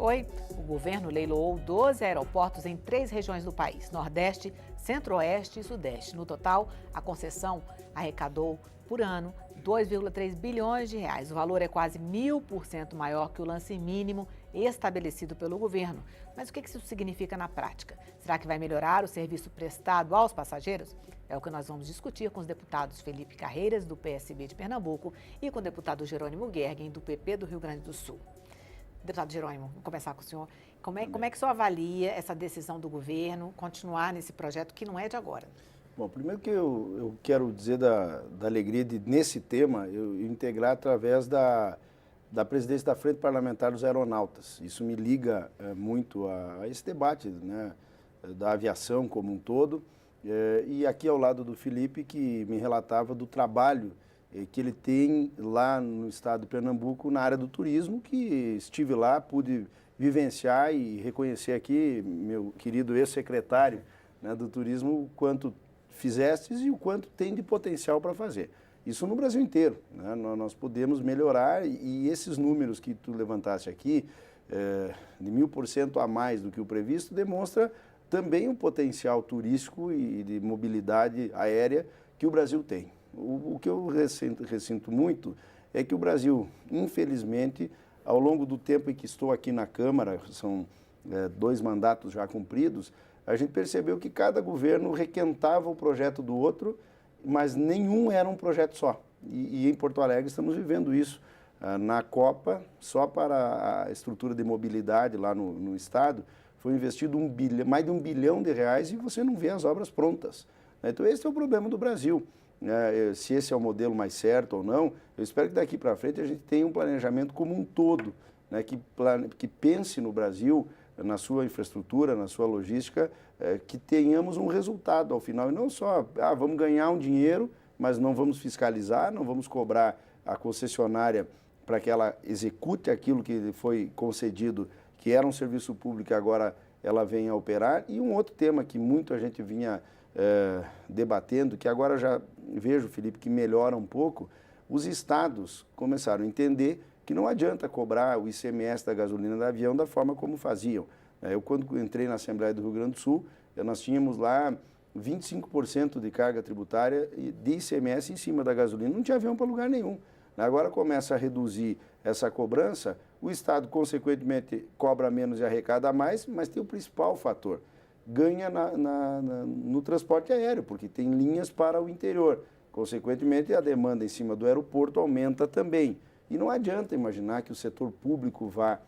Oi, o governo leiloou 12 aeroportos em 3 regiões do país, Nordeste, Centro-Oeste e Sudeste. No total, a concessão arrecadou por ano 2,3 bilhões de reais. O valor é quase 1000% maior que o lance mínimo estabelecido pelo governo. Mas o que isso significa na prática? Será que vai melhorar o serviço prestado aos passageiros? É o que nós vamos discutir com os deputados Felipe Carreiras, do PSB de Pernambuco, e com o deputado Jerônimo Gergen, do PP do Rio Grande do Sul. Deputado Jerônimo, vou começar com o senhor. Como é que o senhor avalia essa decisão do governo continuar nesse projeto que não é de agora? Bom, primeiro que eu quero dizer da alegria de, nesse tema, eu integrar através da presidência da Frente Parlamentar dos Aeronautas. Isso me liga muito a esse debate, né, da aviação como um todo. E aqui ao lado do Felipe, que me relatava do trabalho que ele tem lá no estado de Pernambuco na área do turismo, que estive lá, pude vivenciar e reconhecer aqui, meu querido ex-secretário, né, do turismo, o quanto fizestes e o quanto tem de potencial para fazer. Isso no Brasil inteiro, né? Nós podemos melhorar e esses números que tu levantaste aqui, de 1000% a mais do que o previsto, demonstra também um potencial turístico e de mobilidade aérea que o Brasil tem. O que eu ressinto muito é que o Brasil, infelizmente, ao longo do tempo em que estou aqui na Câmara, são 2 mandatos já cumpridos, a gente percebeu que cada governo requentava o projeto do outro, mas nenhum era um projeto só. E em Porto Alegre estamos vivendo isso. Na Copa, só para a estrutura de mobilidade lá no estado, foi investido mais de R$1 bilhão e você não vê as obras prontas. Então esse é o problema do Brasil. Se esse é o modelo mais certo ou não, eu espero que daqui para frente a gente tenha um planejamento como um todo, né, que pense no Brasil, na sua infraestrutura, na sua logística, que tenhamos um resultado ao final. E não só, vamos ganhar um dinheiro, mas não vamos fiscalizar, não vamos cobrar a concessionária para que ela execute aquilo que foi concedido, que era um serviço público e agora ela venha a operar. E um outro tema que muito a gente vinha debatendo, que agora já vejo, Felipe, que melhora um pouco, os estados começaram a entender que não adianta cobrar o ICMS da gasolina do avião da forma como faziam. Eu, quando entrei na Assembleia do Rio Grande do Sul, nós tínhamos lá 25% de carga tributária de ICMS em cima da gasolina. Não tinha avião para lugar nenhum. Agora começa a reduzir essa cobrança, o Estado, consequentemente, cobra menos e arrecada mais, mas tem o principal fator. Ganha no transporte aéreo, porque tem linhas para o interior. Consequentemente, a demanda em cima do aeroporto aumenta também. E não adianta imaginar que o setor público vá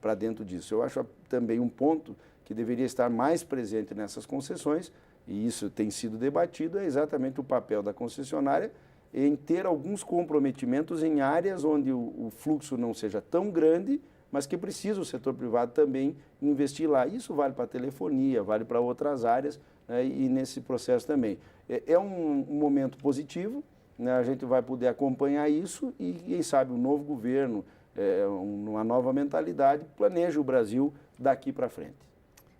para dentro disso. Eu acho também um ponto que deveria estar mais presente nessas concessões, e isso tem sido debatido, é exatamente o papel da concessionária em ter alguns comprometimentos em áreas onde o fluxo não seja tão grande, mas que precisa o setor privado também investir lá. Isso vale para a telefonia, vale para outras áreas, né, e nesse processo também. É um momento positivo, né, a gente vai poder acompanhar isso e, quem sabe, um novo governo, uma nova mentalidade, planeja o Brasil daqui para frente.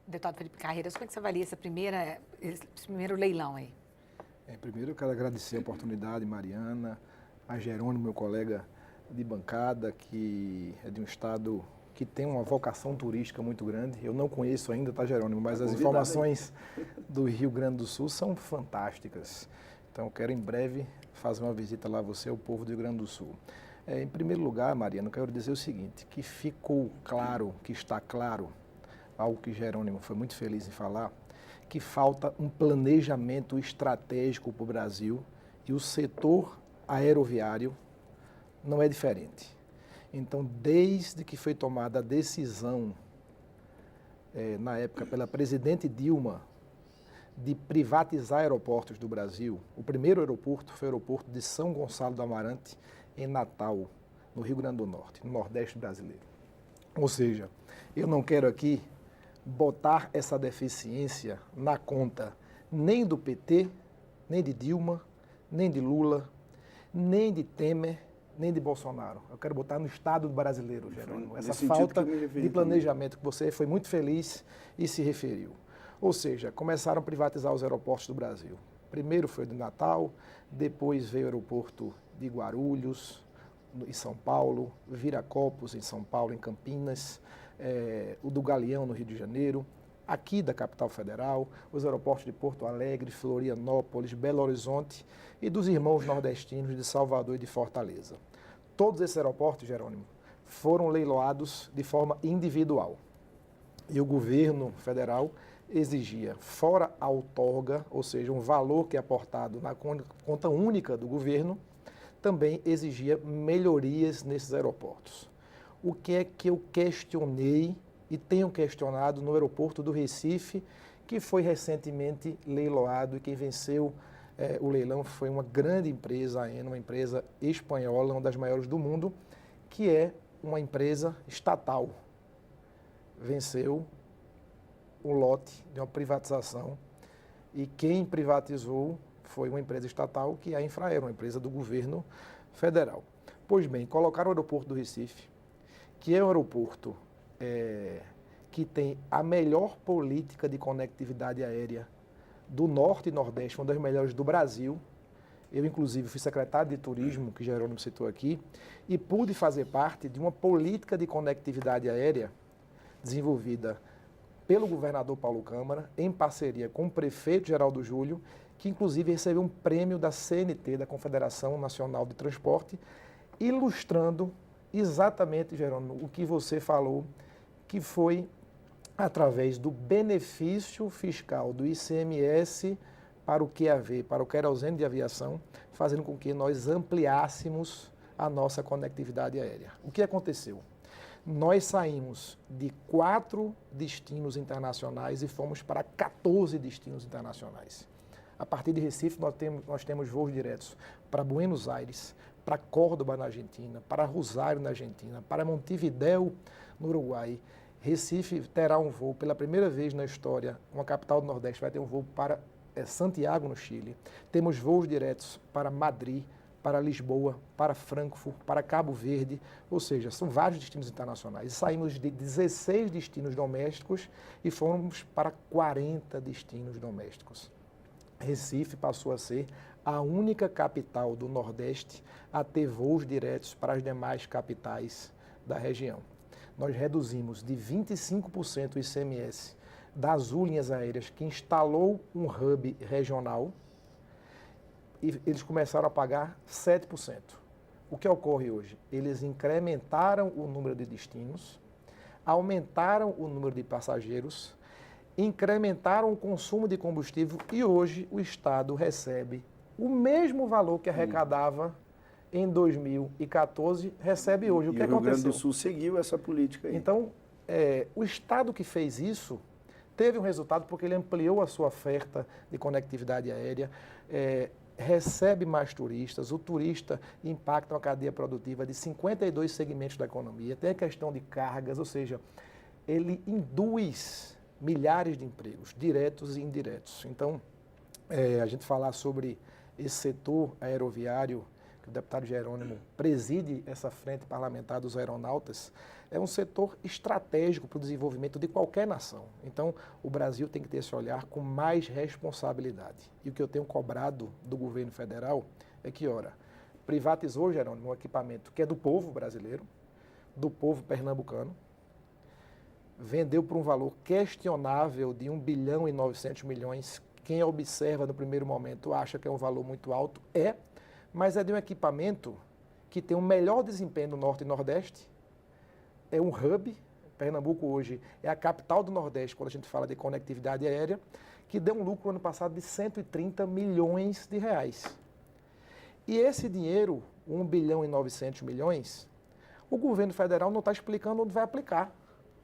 Deputado Felipe Carreiras, como é que você avalia esse primeiro leilão aí? Primeiro eu quero agradecer a oportunidade, Mariana, a Jerônimo, meu colega de bancada, que é de um estado que tem uma vocação turística muito grande. Eu não conheço ainda, tá, Jerônimo? Mas as informações do Rio Grande do Sul são fantásticas. Então eu quero em breve fazer uma visita lá a você, ao povo do Rio Grande do Sul. Em primeiro lugar, Mariana, eu quero dizer o seguinte, que ficou claro, que está claro, algo que Jerônimo foi muito feliz em falar, que falta um planejamento estratégico para o Brasil e o setor aeroviário não é diferente. Então, desde que foi tomada a decisão, na época, pela presidente Dilma, de privatizar aeroportos do Brasil, o primeiro aeroporto foi o aeroporto de São Gonçalo do Amarante, em Natal, no Rio Grande do Norte, no Nordeste brasileiro. Ou seja, eu não quero aqui botar essa deficiência na conta nem do PT, nem de Dilma, nem de Lula, nem de Temer, nem de Bolsonaro. Eu quero botar no Estado brasileiro, Jerônimo, essa falta de planejamento que você foi muito feliz e se referiu. Ou seja, começaram a privatizar os aeroportos do Brasil. Primeiro foi o de Natal, depois veio o aeroporto de Guarulhos, em São Paulo, Viracopos, em São Paulo, em Campinas, o do Galeão, no Rio de Janeiro, aqui da capital federal, os aeroportos de Porto Alegre, Florianópolis, Belo Horizonte e dos irmãos nordestinos de Salvador e de Fortaleza. Todos esses aeroportos, Jerônimo, foram leiloados de forma individual. E o governo federal exigia, fora a outorga, ou seja, um valor que é aportado na conta única do governo, também exigia melhorias nesses aeroportos. O que é que eu questionei e tenho questionado no aeroporto do Recife, que foi recentemente leiloado e quem venceu o leilão foi uma grande empresa, a Aena, uma empresa espanhola, uma das maiores do mundo, que é uma empresa estatal. Venceu o lote de uma privatização e quem privatizou foi uma empresa estatal, que é a Infraero, uma empresa do governo federal. Pois bem, colocaram o aeroporto do Recife, que é um aeroporto que tem a melhor política de conectividade aérea do Norte e Nordeste, uma das melhores do Brasil. Eu, inclusive, fui secretário de Turismo, que Jerônimo citou aqui, e pude fazer parte de uma política de conectividade aérea desenvolvida pelo governador Paulo Câmara, em parceria com o prefeito Geraldo Júlio, que inclusive recebeu um prêmio da CNT, da Confederação Nacional de Transporte, ilustrando exatamente, Jerônimo, o que você falou, que foi através do benefício fiscal do ICMS para o QAV, para o querosene de aviação, fazendo com que nós ampliássemos a nossa conectividade aérea. O que aconteceu? Nós saímos de 4 destinos internacionais e fomos para 14 destinos internacionais. A partir de Recife, nós temos voos diretos para Buenos Aires, para Córdoba, na Argentina, para Rosário, na Argentina, para Montevidéu, no Uruguai. Recife terá um voo, pela primeira vez na história, uma capital do Nordeste vai ter um voo para Santiago, no Chile. Temos voos diretos para Madrid, para Lisboa, para Frankfurt, para Cabo Verde, ou seja, são vários destinos internacionais. Saímos de 16 destinos domésticos e fomos para 40 destinos domésticos. Recife passou a ser a única capital do Nordeste a ter voos diretos para as demais capitais da região. Nós reduzimos de 25% o ICMS da Azul Linhas Aéreas, que instalou um hub regional, e eles começaram a pagar 7%. O que ocorre hoje? Eles incrementaram o número de destinos, aumentaram o número de passageiros, incrementaram o consumo de combustível e hoje o Estado recebe o mesmo valor que arrecadava em 2014, recebe hoje. O que aconteceu? O Rio Grande do Sul seguiu essa política aí. Então, o Estado que fez isso teve um resultado porque ele ampliou a sua oferta de conectividade aérea, recebe mais turistas, o turista impacta uma cadeia produtiva de 52 segmentos da economia, tem a questão de cargas, ou seja, ele induz milhares de empregos, diretos e indiretos. Então, a gente falar sobre esse setor aeroviário, que o deputado Jerônimo preside essa frente parlamentar dos aeronautas, é um setor estratégico para o desenvolvimento de qualquer nação. Então, o Brasil tem que ter esse olhar com mais responsabilidade. E o que eu tenho cobrado do governo federal é que, ora, privatizou, Jerônimo, um equipamento que é do povo brasileiro, do povo pernambucano, vendeu por um valor questionável de 1 bilhão e 900 milhões. Quem observa no primeiro momento acha que é um valor muito alto, mas é de um equipamento que tem um melhor desempenho no Norte e Nordeste, é um hub. Pernambuco hoje é a capital do Nordeste quando a gente fala de conectividade aérea, que deu um lucro ano passado de 130 milhões de reais. E esse dinheiro, 1 bilhão e 900 milhões, o governo federal não está explicando onde vai aplicar.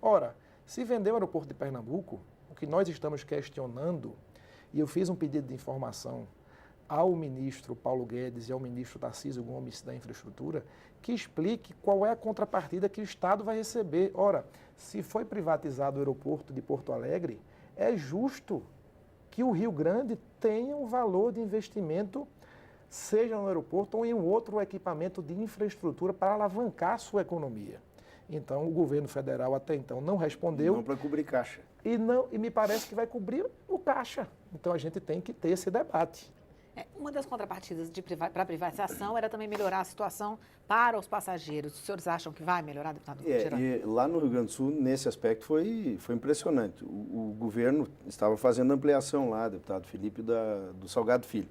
Ora, se vender o aeroporto de Pernambuco, o que nós estamos questionando, e eu fiz um pedido de informação ao ministro Paulo Guedes e ao ministro Tarcísio Gomes da Infraestrutura, que explique qual é a contrapartida que o Estado vai receber. Ora, se foi privatizado o aeroporto de Porto Alegre, é justo que o Rio Grande tenha um valor de investimento, seja no aeroporto ou em um outro equipamento de infraestrutura para alavancar a sua economia. Então, o governo federal até então não respondeu. Não para cobrir caixa. E me parece que vai cobrir o caixa. Então, a gente tem que ter esse debate. Uma das contrapartidas para a privatização era também melhorar a situação para os passageiros. Os senhores acham que vai melhorar, deputado Geraldo? E lá no Rio Grande do Sul, nesse aspecto, foi impressionante. O governo estava fazendo ampliação lá, deputado Felipe, do Salgado Filho.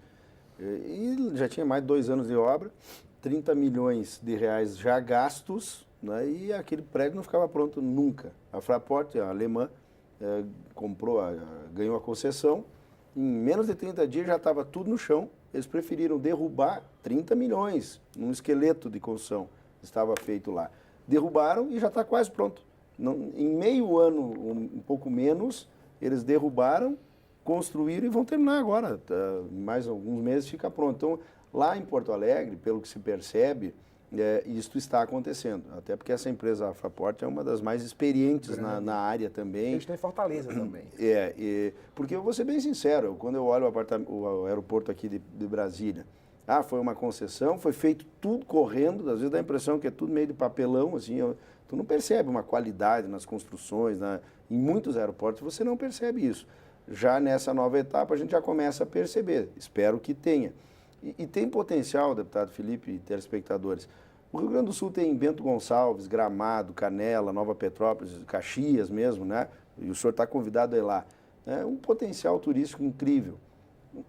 E já tinha mais de 2 anos de obra, 30 milhões de reais já gastos, né, e aquele prédio não ficava pronto nunca. A Fraport, a alemã, ganhou a concessão. Em menos de 30 dias já estava tudo no chão. Eles preferiram derrubar 30 milhões num esqueleto de construção que estava feito lá. Derrubaram e já está quase pronto. Em meio ano, um pouco menos, eles derrubaram, construíram e vão terminar agora. Mais alguns meses fica pronto. Então, lá em Porto Alegre, pelo que se percebe, isto está acontecendo. Até porque essa empresa, a Fraport, é uma das mais experientes na área também. Eles têm Fortaleza também. Porque eu vou ser bem sincero, quando eu olho o aeroporto aqui de Brasília, foi uma concessão, foi feito tudo correndo, às vezes dá a impressão que é tudo meio de papelão, assim, tu não percebe uma qualidade nas construções, em muitos aeroportos você não percebe isso. Já nessa nova etapa a gente já começa a perceber, espero que tenha. E tem potencial, deputado Felipe e telespectadores. O Rio Grande do Sul tem Bento Gonçalves, Gramado, Canela, Nova Petrópolis, Caxias mesmo, né? E o senhor está convidado a ir lá. É um potencial turístico incrível.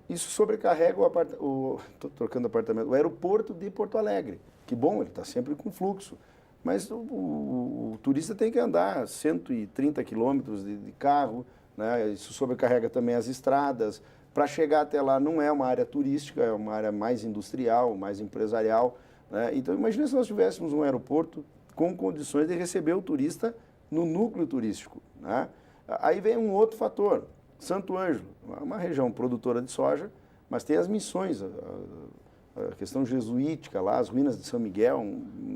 Isso sobrecarrega estou trocando apartamento, o aeroporto de Porto Alegre. Que bom, ele está sempre com fluxo. Mas o turista tem que andar 130 quilômetros de carro, né? Isso sobrecarrega também as estradas. Para chegar até lá não é uma área turística, é uma área mais industrial, mais empresarial, né? Então, imagina se nós tivéssemos um aeroporto com condições de receber o turista no núcleo turístico, né? Aí vem um outro fator, Santo Ângelo, uma região produtora de soja, mas tem as missões, a questão jesuítica lá, as ruínas de São Miguel,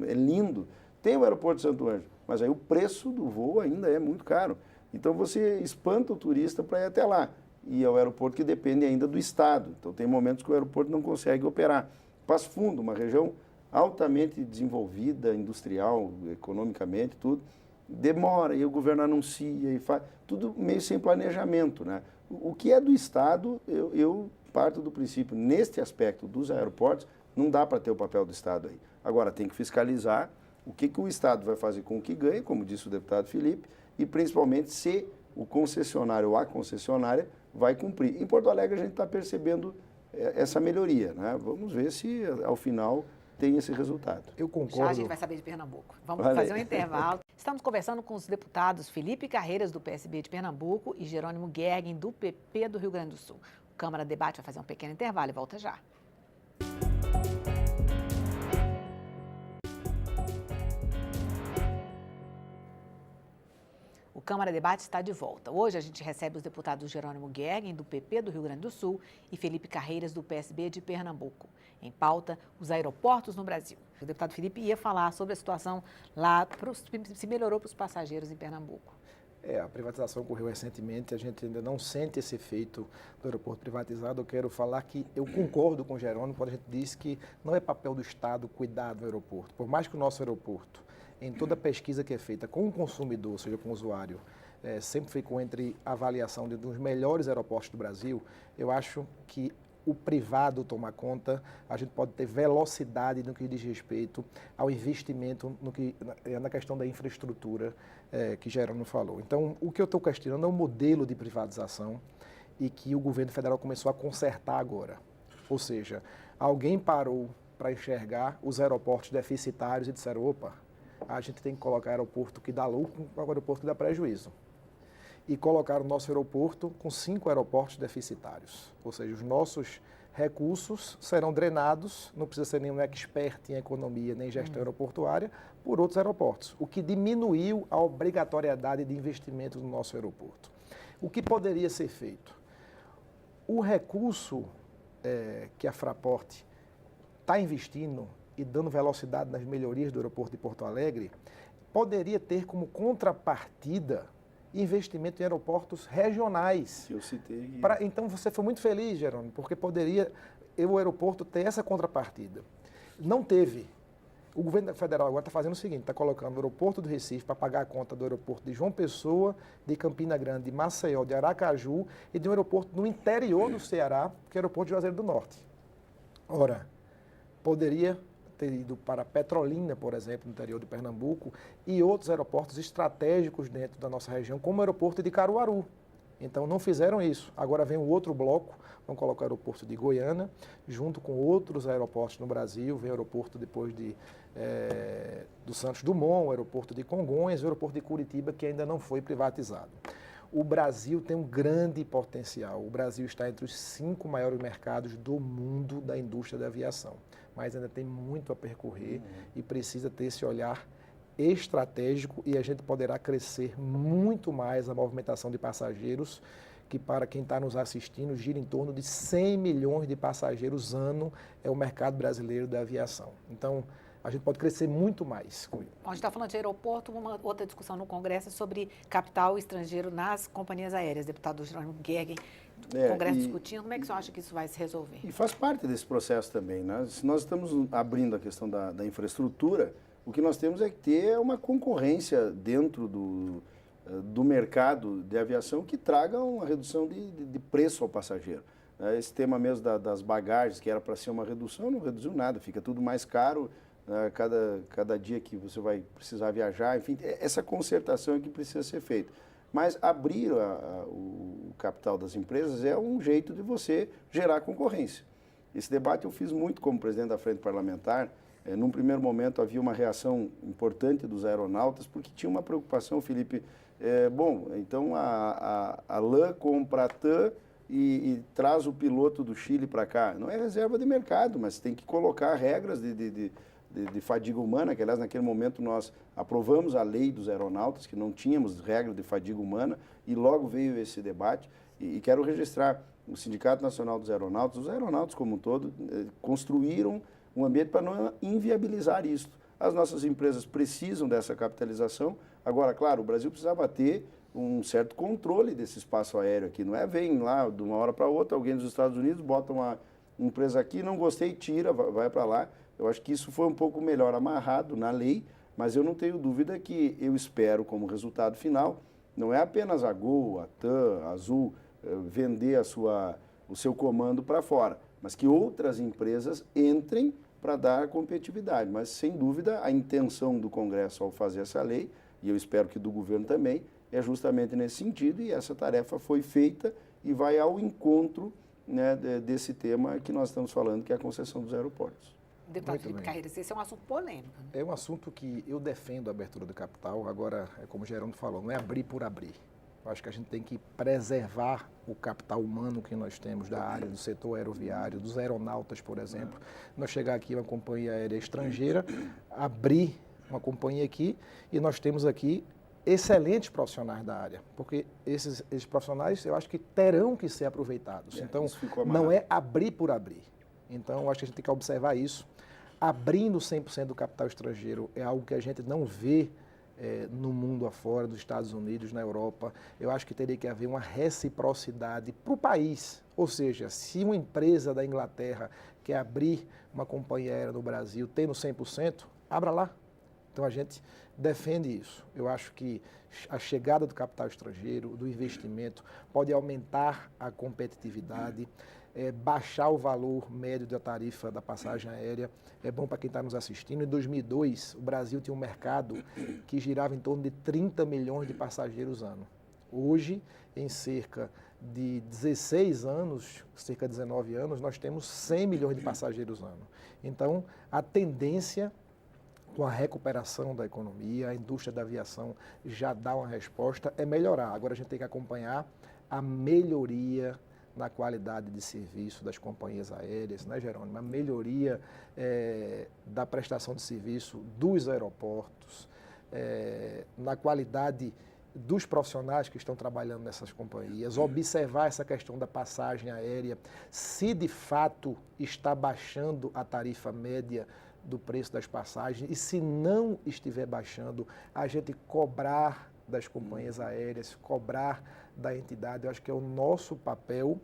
é lindo. Tem o aeroporto de Santo Ângelo, mas aí o preço do voo ainda é muito caro. Então, você espanta o turista para ir até lá. E é o aeroporto que depende ainda do Estado. Então, tem momentos que o aeroporto não consegue operar. Passo Fundo, uma região altamente desenvolvida, industrial, economicamente, tudo, demora, e o governo anuncia, e faz, tudo meio sem planejamento, né? O que é do Estado, eu parto do princípio, neste aspecto dos aeroportos, não dá para ter o papel do Estado aí. Agora, tem que fiscalizar o que o Estado vai fazer com o que ganha, como disse o deputado Felipe, e principalmente se o concessionário ou a concessionária vai cumprir. Em Porto Alegre a gente está percebendo essa melhoria, né? Vamos ver se ao final tem esse resultado. Eu concordo. Já a gente vai saber de Pernambuco. Vamos fazer um intervalo. Estamos conversando com os deputados Felipe Carreiras, do PSB de Pernambuco, e Jerônimo Gergen, do PP do Rio Grande do Sul. O Câmara Debate vai fazer um pequeno intervalo e volta já. O Câmara Debate está de volta. Hoje a gente recebe os deputados Jerônimo Gergen, do PP do Rio Grande do Sul, e Felipe Carreiras, do PSB de Pernambuco. Em pauta, os aeroportos no Brasil. O deputado Felipe ia falar sobre a situação lá, se melhorou para os passageiros em Pernambuco. A privatização ocorreu recentemente, a gente ainda não sente esse efeito do aeroporto privatizado. Eu quero falar que eu concordo com o Jerônimo quando a gente diz que não é papel do Estado cuidar do aeroporto. Por mais que o nosso aeroporto, em toda pesquisa que é feita com o consumidor, ou seja, com o usuário, sempre ficou entre a avaliação de um dos melhores aeroportos do Brasil, eu acho que o privado tomar conta, a gente pode ter velocidade no que diz respeito ao investimento na questão da infraestrutura que Jerônimo falou. Então, o que eu estou questionando é o modelo de privatização e que o governo federal começou a consertar agora. Ou seja, alguém parou para enxergar os aeroportos deficitários e disseram, opa, a gente tem que colocar aeroporto que dá lucro com aeroporto que dá prejuízo. E colocar o nosso aeroporto com 5 aeroportos deficitários. Ou seja, os nossos recursos serão drenados, não precisa ser nenhum expert em economia nem gestão aeroportuária, por outros aeroportos, o que diminuiu a obrigatoriedade de investimento no nosso aeroporto. O que poderia ser feito? O recurso que a Fraport está investindo e dando velocidade nas melhorias do aeroporto de Porto Alegre, poderia ter como contrapartida investimento em aeroportos regionais. Que eu citei. Então você foi muito feliz, Jerônimo, porque poderia o aeroporto ter essa contrapartida. Não teve. O governo federal agora está fazendo o seguinte, está colocando o aeroporto do Recife para pagar a conta do aeroporto de João Pessoa, de Campina Grande, de Maceió, de Aracaju e de um aeroporto no interior do Ceará, que é o aeroporto de Juazeiro do Norte. Ora, poderia ter ido para Petrolina, por exemplo, no interior de Pernambuco, e outros aeroportos estratégicos dentro da nossa região, como o aeroporto de Caruaru. Então, não fizeram isso. Agora vem o outro bloco, vão colocar o aeroporto de Goiânia, junto com outros aeroportos no Brasil, vem o aeroporto depois do Santos Dumont, o aeroporto de Congonhas, o aeroporto de Curitiba, que ainda não foi privatizado. O Brasil tem um grande potencial. O Brasil está entre os 5 maiores mercados do mundo da indústria da aviação, mas ainda tem muito a percorrer e precisa ter esse olhar estratégico, e a gente poderá crescer muito mais a movimentação de passageiros, que para quem está nos assistindo gira em torno de 100 milhões de passageiros ano, é o mercado brasileiro da aviação. Então, a gente pode crescer muito mais com isso. A gente está falando de aeroporto, uma outra discussão no Congresso é sobre capital estrangeiro nas companhias aéreas. Deputado Jerônimo Gergen, o Congresso discutindo, como é que você acha que isso vai se resolver? E faz parte desse processo também, né? Se nós estamos abrindo a questão da infraestrutura, o que nós temos é que ter uma concorrência dentro do mercado de aviação que traga uma redução de preço ao passageiro. Esse tema mesmo das bagagens, que era para ser uma redução, não reduziu nada, fica tudo mais caro cada dia que você vai precisar viajar, enfim, essa concertação é que precisa ser feita. Mas abrir o capital das empresas é um jeito de você gerar concorrência. Esse debate eu fiz muito como presidente da Frente Parlamentar. Num primeiro momento havia uma reação importante dos aeronautas, porque tinha uma preocupação, Felipe, então a LAN compra a TAM e traz o piloto do Chile para cá. Não é reserva de mercado, mas tem que colocar regras de fadiga humana, que aliás naquele momento nós aprovamos a lei dos aeronautas, que não tínhamos regra de fadiga humana, e logo veio esse debate, e quero registrar o Sindicato Nacional dos Aeronautas, os aeronautas como um todo, construíram um ambiente para não inviabilizar isso. As nossas empresas precisam dessa capitalização. Agora, claro, o Brasil precisava ter um certo controle desse espaço aéreo aqui. Não é vem lá de uma hora para outra, alguém dos Estados Unidos bota uma empresa aqui, não gostei, tira, vai para lá. Eu acho que isso foi um pouco melhor amarrado na lei, mas eu não tenho dúvida que eu espero como resultado final, não é apenas a Gol, a TAM, a Azul, vender o seu comando para fora, mas que outras empresas entrem para dar competitividade. Mas, sem dúvida, a intenção do Congresso ao fazer essa lei, e eu espero que do governo também, é justamente nesse sentido, e essa tarefa foi feita e vai ao encontro, né, desse tema que nós estamos falando, que é a concessão dos aeroportos. Deputado Felipe Carreiras, esse é um assunto polêmico. Né? É um assunto que eu defendo a abertura do capital. Agora, é como o Gerônimo falou, não é abrir por abrir. Eu acho que a gente tem que preservar o capital humano que nós temos da área do setor aeroviário, dos aeronautas, por exemplo. Nós chegar aqui uma companhia aérea estrangeira, abrir uma companhia aqui, e nós temos aqui excelentes profissionais da área, porque esses profissionais eu acho que terão que ser aproveitados. Então, não é abrir por abrir. Então, eu acho que a gente tem que observar isso. Abrindo 100% do capital estrangeiro é algo que a gente não vê no mundo afora, dos Estados Unidos, na Europa. Eu acho que teria que haver uma reciprocidade para o país. Ou seja, se uma empresa da Inglaterra quer abrir uma companhia aérea no Brasil, tendo 100%, abra lá. Então, a gente defende isso. Eu acho que a chegada do capital estrangeiro, do investimento, pode aumentar a competitividade, baixar o valor médio da tarifa da passagem aérea. É bom para quem está nos assistindo. Em 2002, o Brasil tinha um mercado que girava em torno de 30 milhões de passageiros ano. Hoje, em cerca de 16 anos, cerca de 19 anos, nós temos 100 milhões de passageiros ano. Então, a tendência, com a recuperação da economia, a indústria da aviação já dá uma resposta, é melhorar. Agora a gente tem que acompanhar a melhoria na qualidade de serviço das companhias aéreas, né, Jerônimo? A melhoria da prestação de serviço dos aeroportos, na qualidade dos profissionais que estão trabalhando nessas companhias, observar essa questão da passagem aérea, se de fato está baixando a tarifa média do preço das passagens, e se não estiver baixando, a gente cobrar das companhias aéreas, cobrar da entidade. Eu acho que é o nosso papel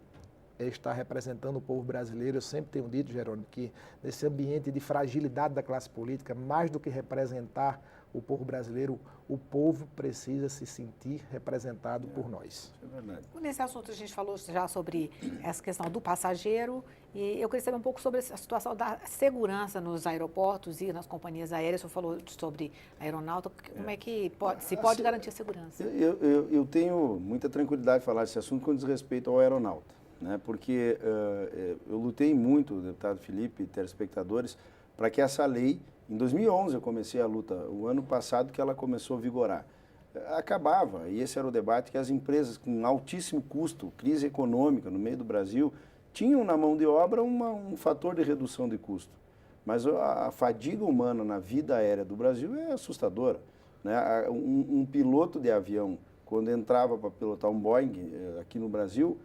estar representando o povo brasileiro. Eu sempre tenho dito, Jerônimo, que nesse ambiente de fragilidade da classe política, mais do que representar o povo brasileiro, o povo precisa se sentir representado por nós. É verdade. Nesse assunto a gente falou já sobre essa questão do passageiro e eu queria saber um pouco sobre a situação da segurança nos aeroportos e nas companhias aéreas. O senhor falou sobre a aeronáutica, como é que se pode garantir a segurança? Eu tenho muita tranquilidade de falar desse assunto com desrespeito ao aeronauta, né? Porque eu lutei muito, deputado Felipe e telespectadores, para que essa lei, em 2011 eu comecei a luta, o ano passado que ela começou a vigorar, acabava, e esse era o debate, que as empresas com altíssimo custo, crise econômica no meio do Brasil, tinham na mão de obra um fator de redução de custo. Mas a fadiga humana na vida aérea do Brasil é assustadora, né? Um piloto de avião, quando entrava para pilotar um Boeing aqui no Brasil,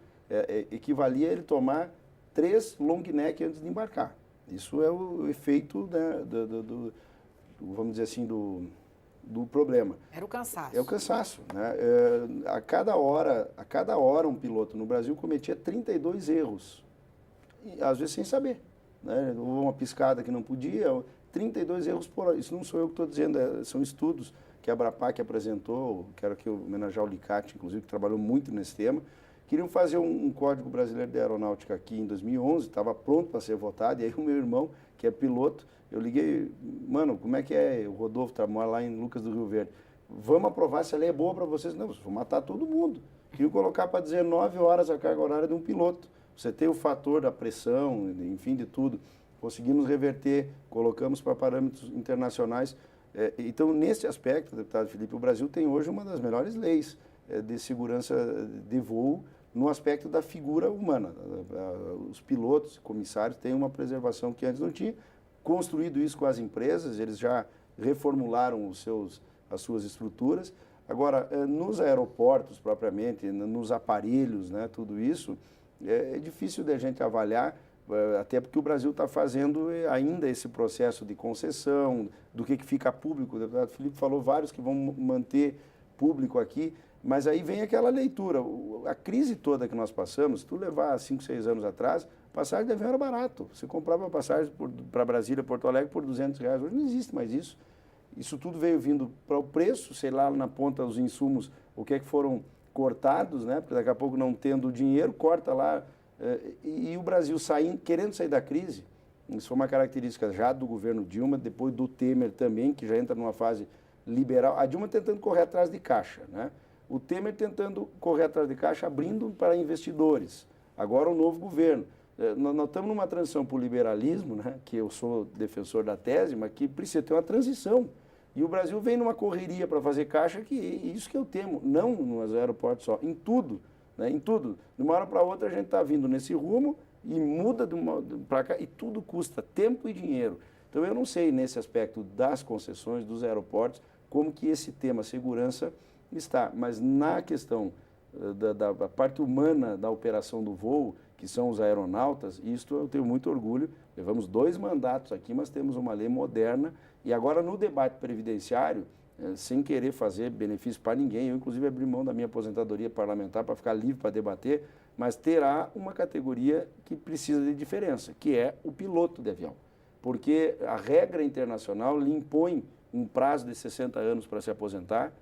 equivalia a ele tomar 3 long neck antes de embarcar. Isso é o efeito, né, vamos dizer assim, do problema. Era o cansaço. É o cansaço, né? A cada hora um piloto no Brasil cometia 32 erros, e, às vezes sem saber, né? Houve uma piscada que não podia, 32 erros por hora. Isso não sou eu que estou dizendo, são estudos que a Abrapac apresentou, quero aqui homenagear o Licati, inclusive, que trabalhou muito nesse tema. Queriam fazer um Código Brasileiro de Aeronáutica aqui em 2011, estava pronto para ser votado, e aí o meu irmão, que é piloto, eu liguei, mano, como é que é? O Rodolfo mora lá em Lucas do Rio Verde. Vamos aprovar, se a lei é boa para vocês. Não, vocês vão matar todo mundo. Queriam colocar para 19 horas a carga horária de um piloto. Você tem o fator da pressão, enfim, de tudo. Conseguimos reverter, colocamos para parâmetros internacionais. Então, nesse aspecto, deputado Felipe, o Brasil tem hoje uma das melhores leis de segurança de voo no aspecto da figura humana. Os pilotos, comissários, têm uma preservação que antes não tinha. Construído isso com as empresas, eles já reformularam as suas estruturas. Agora, nos aeroportos propriamente, nos aparelhos, né, tudo isso, é difícil de a gente avaliar, até porque o Brasil está fazendo ainda esse processo de concessão, do que fica público. O deputado Felipe falou vários que vão manter público aqui, mas aí vem aquela leitura. A crise toda que nós passamos, se tu levar 5, 6 anos atrás, passagem de avião era barato. Você comprava passagem para Brasília, Porto Alegre por R$200. Hoje não existe mais isso. Isso tudo veio vindo para o preço, sei lá, na ponta os insumos, o que é que foram cortados, né? Porque daqui a pouco não tendo dinheiro, corta lá. E o Brasil querendo sair da crise, isso foi uma característica já do governo Dilma, depois do Temer também, que já entra numa fase liberal. A Dilma tentando correr atrás de caixa, né? O Temer tentando correr atrás de caixa, abrindo para investidores. Agora o novo governo. Nós estamos numa transição para o liberalismo, né? Que eu sou defensor da tese, mas que precisa ter uma transição. E o Brasil vem numa correria para fazer caixa, que isso que eu temo, não nos aeroportos só, em tudo, né? Em tudo. De uma hora para outra a gente está vindo nesse rumo e muda para cá, e tudo custa tempo e dinheiro. Então eu não sei, nesse aspecto das concessões, dos aeroportos, como que esse tema segurança está, mas na questão da parte humana da operação do voo, que são os aeronautas, isto eu tenho muito orgulho. Levamos 2 mandatos aqui, mas temos uma lei moderna. E agora no debate previdenciário, sem querer fazer benefício para ninguém, eu inclusive abri mão da minha aposentadoria parlamentar para ficar livre para debater, mas terá uma categoria que precisa de diferença, que é o piloto de avião. Porque a regra internacional lhe impõe um prazo de 60 anos para se aposentar,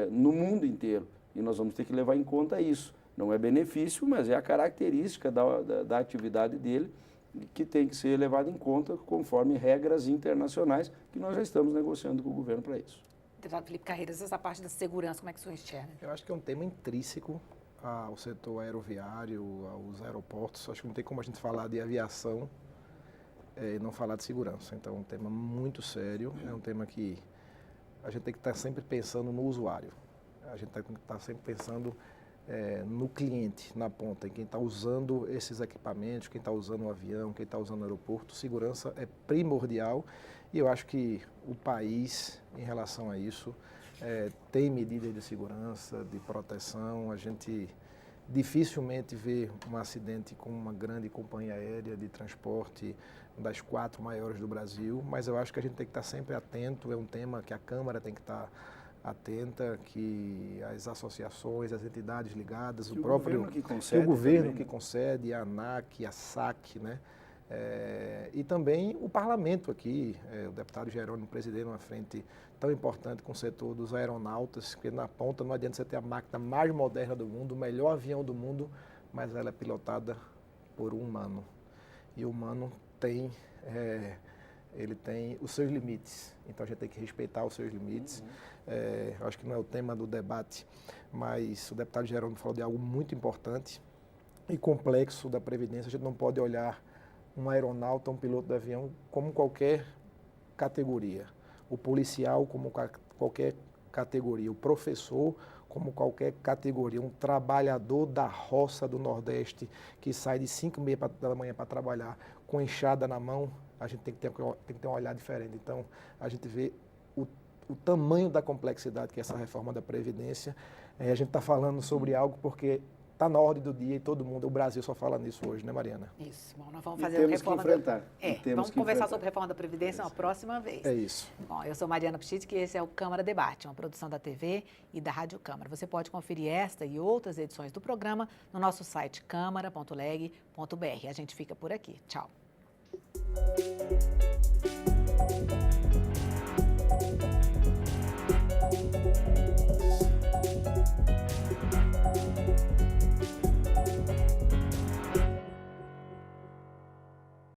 no mundo inteiro, e nós vamos ter que levar em conta isso. Não é benefício, mas é a característica da atividade dele que tem que ser levada em conta conforme regras internacionais que nós já estamos negociando com o governo para isso. Deputado Felipe Carreiras, essa parte da segurança, como é que o senhor enxerga? Eu acho que é um tema intrínseco ao setor aeroviário, aos aeroportos. Acho que não tem como a gente falar de aviação e não falar de segurança. Então é um tema muito sério, é um tema que a gente tem que estar sempre pensando no usuário. A gente tem que estar sempre pensando no cliente, na ponta, em quem está usando esses equipamentos, quem está usando o avião, quem está usando o aeroporto. Segurança é primordial e eu acho que o país, em relação a isso, tem medidas de segurança, de proteção. A gente dificilmente vê um acidente com uma grande companhia aérea de transporte, das 4 maiores do Brasil, mas eu acho que a gente tem que estar sempre atento. É um tema que a Câmara tem que estar atenta, que as associações, as entidades ligadas, o próprio governo que concede, o governo também, que concede, a ANAC, a SAC, né? E também o parlamento aqui, o deputado Jerônimo presidendo uma frente tão importante com o setor dos aeronautas, porque na ponta não adianta você ter a máquina mais moderna do mundo, o melhor avião do mundo, mas ela é pilotada por um humano. E o humano tem, ele tem os seus limites, então a gente tem que respeitar os seus limites. Acho que não é o tema do debate, mas o deputado Jerônimo falou de algo muito importante e complexo da Previdência. A gente não pode olhar um aeronauta, um piloto de avião, como qualquer categoria. O policial como qualquer categoria. O professor como qualquer categoria. Um trabalhador da roça do Nordeste que sai de 5h30 da manhã para trabalhar com enxada na mão, a gente tem que ter um olhar diferente. Então, a gente vê o tamanho da complexidade que é essa reforma da Previdência. A gente está falando sobre algo porque está na ordem do dia e todo mundo, o Brasil só fala nisso hoje, né, Mariana? Isso. Bom, nós vamos fazer a reforma vamos conversar sobre a reforma da Previdência uma próxima vez. É isso. Bom, eu sou Mariana Pichitz, que esse é o Câmara Debate, uma produção da TV e da Rádio Câmara. Você pode conferir esta e outras edições do programa no nosso site câmara.leg.br. A gente fica por aqui. Tchau.